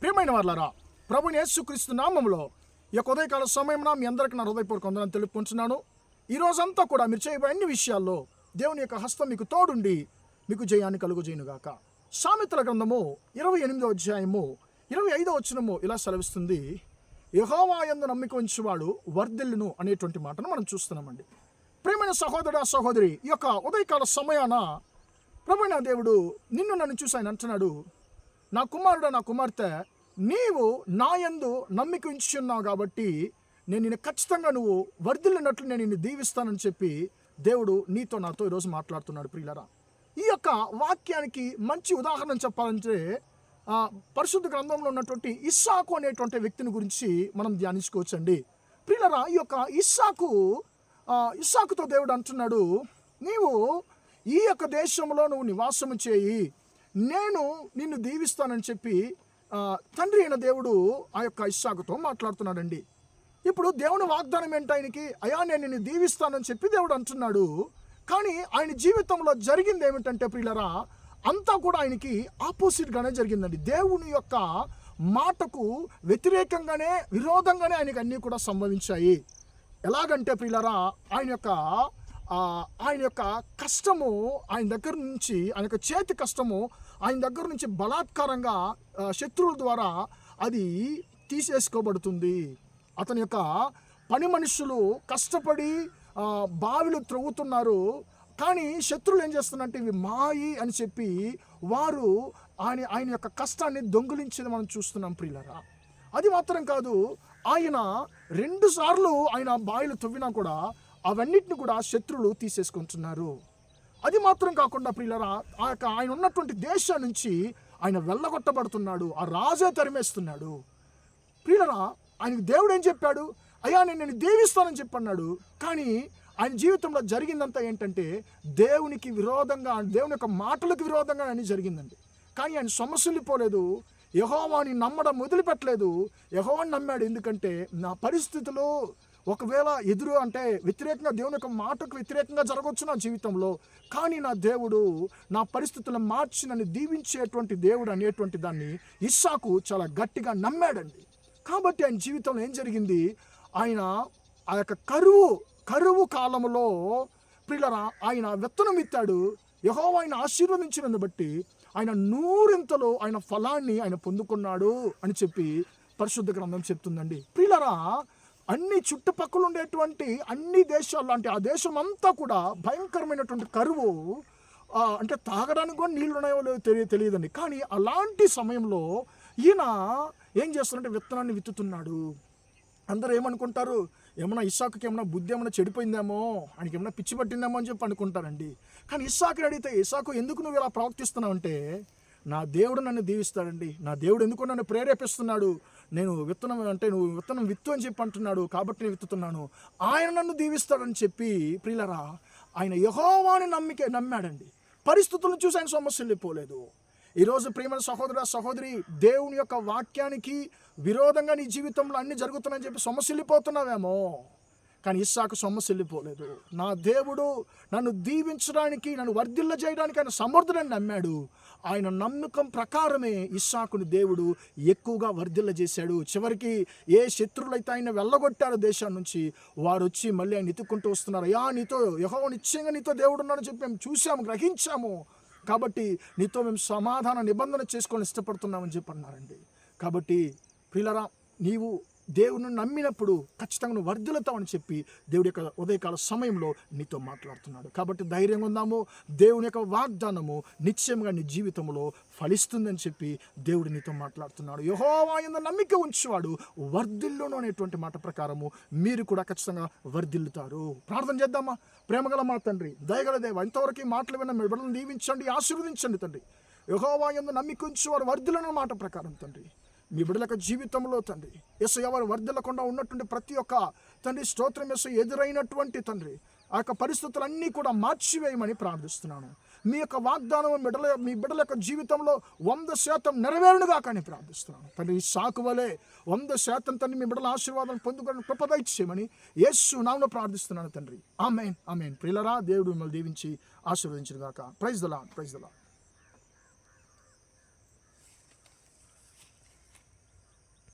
ప్రియమైన వాళ్ళారా, ప్రభుని యేసుక్రీస్తు నామములో ఈ యొక్క ఉదయకాల సమయమున మీ అందరికీ నా హృదయపూర్వక వందనాలు తెలుపుకుంటున్నాను. ఈ రోజంతా కూడా మీరు చేయబోయే అన్ని విషయాల్లో దేవుని యొక్క హస్తం మీకు తోడుండి మీకు జయాన్ని కలుగజేయునుగాక. సామెతల గ్రంథము 28వ అధ్యాయము 25వ వచనము ఇలా సెలవిస్తుంది, యెహోవా యందు నమ్మిక ఉంచువాడు వర్ధిల్లును అనేటువంటి మాటను మనం చూస్తున్నామండి. ప్రియమైన సహోదర సహోదరి, ఈ యొక్క ఉదయకాల సమయాన ప్రభువైన దేవుడు నిన్ను నన్ను చూసి ఆయన అంటున్నాడు, నా కుమారుడు నా కుమార్తె, నీవు నా యందు నమ్మిక ఉంచున్నావు కాబట్టి నేను నిన్ను ఖచ్చితంగా నువ్వు వర్ధిల్లినట్లు నేను నిన్ను దీవిస్తానని చెప్పి దేవుడు నీతో నాతో ఈరోజు మాట్లాడుతున్నాడు. ప్రియులారా, ఈ యొక్క వాక్యానికి మంచి ఉదాహరణ చెప్పాలంటే పరిశుద్ధ గ్రంథంలో ఉన్నటువంటి ఇస్సాకు అనేటువంటి వ్యక్తిని గురించి మనం ధ్యానించుకోవచ్చండి. ప్రియులారా, ఈ యొక్క ఇస్సాకుతో దేవుడు అంటున్నాడు, నీవు ఈ యొక్క దేశంలో నువ్వు నివాసము చేయి, నేను నిన్ను దీవిస్తానని చెప్పి తండ్రి అయిన దేవుడు ఆ యొక్క ఇస్సాకుతో మాట్లాడుతున్నాడండి. ఇప్పుడు దేవుని వాగ్దానం ఏంటి ఆయనకి? అయ్యా నేను నిన్ను దీవిస్తానని చెప్పి దేవుడు అంటున్నాడు. కానీ ఆయన జీవితంలో జరిగింది ఏమిటంటే ప్రియులరా, అంతా కూడా ఆయనకి ఆపోజిట్గానే జరిగిందండి. దేవుని యొక్క మాటకు వ్యతిరేకంగానే విరోధంగానే ఆయనకి అన్నీ కూడా సంభవించాయి. ఎలాగంటే ప్రియులరా, ఆయన యొక్క కష్టము ఆయన దగ్గర నుంచి, ఆయన యొక్క చేతి కష్టము ఆయన దగ్గర నుంచి బలాత్కారంగా శత్రువుల ద్వారా అది తీసేసుకోబడుతుంది. అతని యొక్క పని మనుషులు కష్టపడి బావిలు త్రవ్వుతున్నారు, కానీ శత్రువులు ఏం చేస్తున్నారంటే ఇవి మాయి అని చెప్పి వారు ఆయన యొక్క కష్టాన్ని దొంగిలించేది మనం చూస్తున్నాం ప్రియులరా. అది మాత్రం కాదు, ఆయన 2 సార్లు ఆయన బావిలు తవ్వినా కూడా అవన్నిటిని కూడా శత్రువులు తీసేసుకుంటున్నారు. అది మాత్రం కాకుండా ప్రియులరా, ఆయన ఉన్నటువంటి దేశం నుంచి ఆయన వెళ్ళగొట్టబడుతున్నాడు. ఆ రాజే తరిమేస్తున్నాడు. ప్రియులరా, ఆయనకు దేవుడు ఏం చెప్పాడు? అయ్యా నేను దీవిస్తానని చెప్పన్నాడు. కానీ ఆయన జీవితంలో జరిగిందంతా ఏంటంటే దేవునికి విరోధంగా, దేవుని యొక్క మాటలకు విరోధంగా అని జరిగిందండి. కానీ ఆయన సొమ్మసిల్లిపోలేదు, యెహోవాని నమ్మడం వదిలిపెట్టలేదు. యెహోవాని నమ్మాడు. ఎందుకంటే నా పరిస్థితులు ఒకవేళ ఎదురు అంటే వ్యతిరేకంగా, దేవుని యొక్క మాటకు వ్యతిరేకంగా జరగవచ్చు నా జీవితంలో, కానీ నా దేవుడు నా పరిస్థితులను మార్చి నన్ను దీవించేటువంటి దేవుడు అనేటువంటి దాన్ని ఇస్సాకు చాలా గట్టిగా నమ్మాడండి. కాబట్టి ఆయన జీవితంలో ఏం జరిగింది? ఆయన ఆ యొక్క కరువు కాలంలో ప్రియులరా ఆయన విత్తనం విత్తాడు. యెహోవా ఆయన ఆశీర్వదించినందు బట్టి ఆయన 100 ఆయన ఫలాన్ని ఆయన పొందుకున్నాడు అని చెప్పి పరిశుద్ధ గ్రంథం చెప్తుందండి. ప్రియులరా, అన్ని చుట్టుపక్కల ఉండేటువంటి అన్ని దేశాల్లో, అంటే ఆ దేశం అంతా కూడా భయంకరమైనటువంటి కరువు, అంటే తాగడానికి కూడా నీళ్ళు ఉన్నాయో లేదో తెలియదండి. కానీ అలాంటి సమయంలో ఈయన ఏం చేస్తున్నారంటే విత్తనాన్ని విత్తుతున్నాడు. అందరూ ఏమనుకుంటారు? ఏమన్నా ఇస్సాకుకి ఏమన్నా బుద్ధి ఏమన్నా చెడిపోయిందేమో, ఆయనకి ఏమన్నా పిచ్చి పట్టిందేమో అని చెప్పి అనుకుంటారండి. కానీ ఇస్సాకుని అడిగితే, ఇస్సాకు ఎందుకు నువ్వు ఇలా ప్రవర్తిస్తున్నావు అంటే, నా దేవుడు నన్ను దీవిస్తాడండి, నా దేవుడు ఎందుకు నన్ను ప్రేరేపిస్తున్నాడు, నేను విత్తనం అంటే నువ్వు విత్తనం విత్తు అని చెప్పి అంటున్నాడు కాబట్టి నేను విత్తుతున్నాను, ఆయన నన్ను దీవిస్తాడని చెప్పి ప్రియులరా ఆయన యెహోవాని నమ్మాడండి. పరిస్థితులను చూసి ఆయన సొమ్మసిల్లిపోలేదు. ఈరోజు ప్రియమైన సహోదర సహోదరి, దేవుని యొక్క వాక్యానికి విరోధంగా నీ జీవితంలో అన్ని జరుగుతున్నాయని చెప్పి సొమ్మసిల్లిపోతున్నావేమో, కానీ ఇస్సాకు సొమ్మసిల్లిపోలేదు. నా దేవుడు నన్ను దీవించడానికి, నన్ను వర్ధిల్ల చేయడానికి ఆయన సమర్థుడని నమ్మాడు. ఆయన నమ్మకం ప్రకారమే ఇస్సాకుని దేవుడు ఎక్కువగా వర్ధిల్ల చేశాడు. చివరికి ఏ శత్రువులైతే ఆయన వెళ్ళగొట్టారో దేశం నుంచి, వారు వచ్చి మళ్ళీ ఆయన ఎత్తుక్కుంటూ వస్తున్నారు. అయ్యా నీతో యెహోవా నిశ్చయంగా నీతో దేవుడు ఉన్నాడని చెప్పి మేము చూసాము, గ్రహించాము, కాబట్టి నీతో మేము సమాధాన నిబంధన చేసుకొని ఇష్టపడుతున్నామని చెప్పి అన్నారండి. కాబట్టి ప్రియులరా, నీవు దేవుని నమ్మినప్పుడు ఖచ్చితంగా నువ్వు వర్ధిల్లుతావని చెప్పి దేవుడి యొక్క ఉదయకాల సమయంలో నీతో మాట్లాడుతున్నాడు. కాబట్టి ధైర్యంగా ఉందాము. దేవుని యొక్క వాగ్దానము నిశ్చయంగా నీ జీవితంలో ఫలిస్తుందని చెప్పి దేవుడు నీతో మాట్లాడుతున్నాడు. యెహోవా యందు నమ్మిక ఉంచువాడు వర్ధిల్లును అనేటువంటి మాట ప్రకారము మీరు కూడా ఖచ్చితంగా వర్ధిల్లుతారు. ప్రార్థన చేద్దామా? ప్రేమగల మా తండ్రి, దయగల దేవ, ఇంతవరకు మాటలు విన్న మీ బిడ్డలను దీవించండి, ఆశీర్వదించండి తండ్రి. యెహోవా యందు నమ్మిక ఉంచువాడు వర్ధిల్లును మాట ప్రకారం తండ్రి, మీ బిడ్డల యొక్క జీవితంలో తండ్రి యేసయ్య వారు వర్ధిల్లకుండా ఉన్నటువంటి ప్రతి ఒక్క తండ్రి స్తోత్రం యేసయ్య ఎదురైనటువంటి తండ్రి ఆ యొక్క పరిస్థితులన్నీ కూడా మార్చివేయమని ప్రార్థిస్తున్నాను. మీ యొక్క వాగ్దానం మీ బిడ్డల యొక్క జీవితంలో 100% నెరవేరునుగా కానీ ప్రార్థిస్తున్నాను తండ్రి. ఇస్సాకు వలె 100% తండ్రి మీ బిడ్డల ఆశీర్వాదం పొందుకొని కృప దయచేయమని యేసు నామములో ప్రార్థిస్తున్నాను తండ్రి. ఆమేన్, ఆమేన్. ప్రియులారా, దేవుడు మిమ్మల్ని దీవించి ఆశీర్వదించును గాక. Praise the Lord, praise the lord.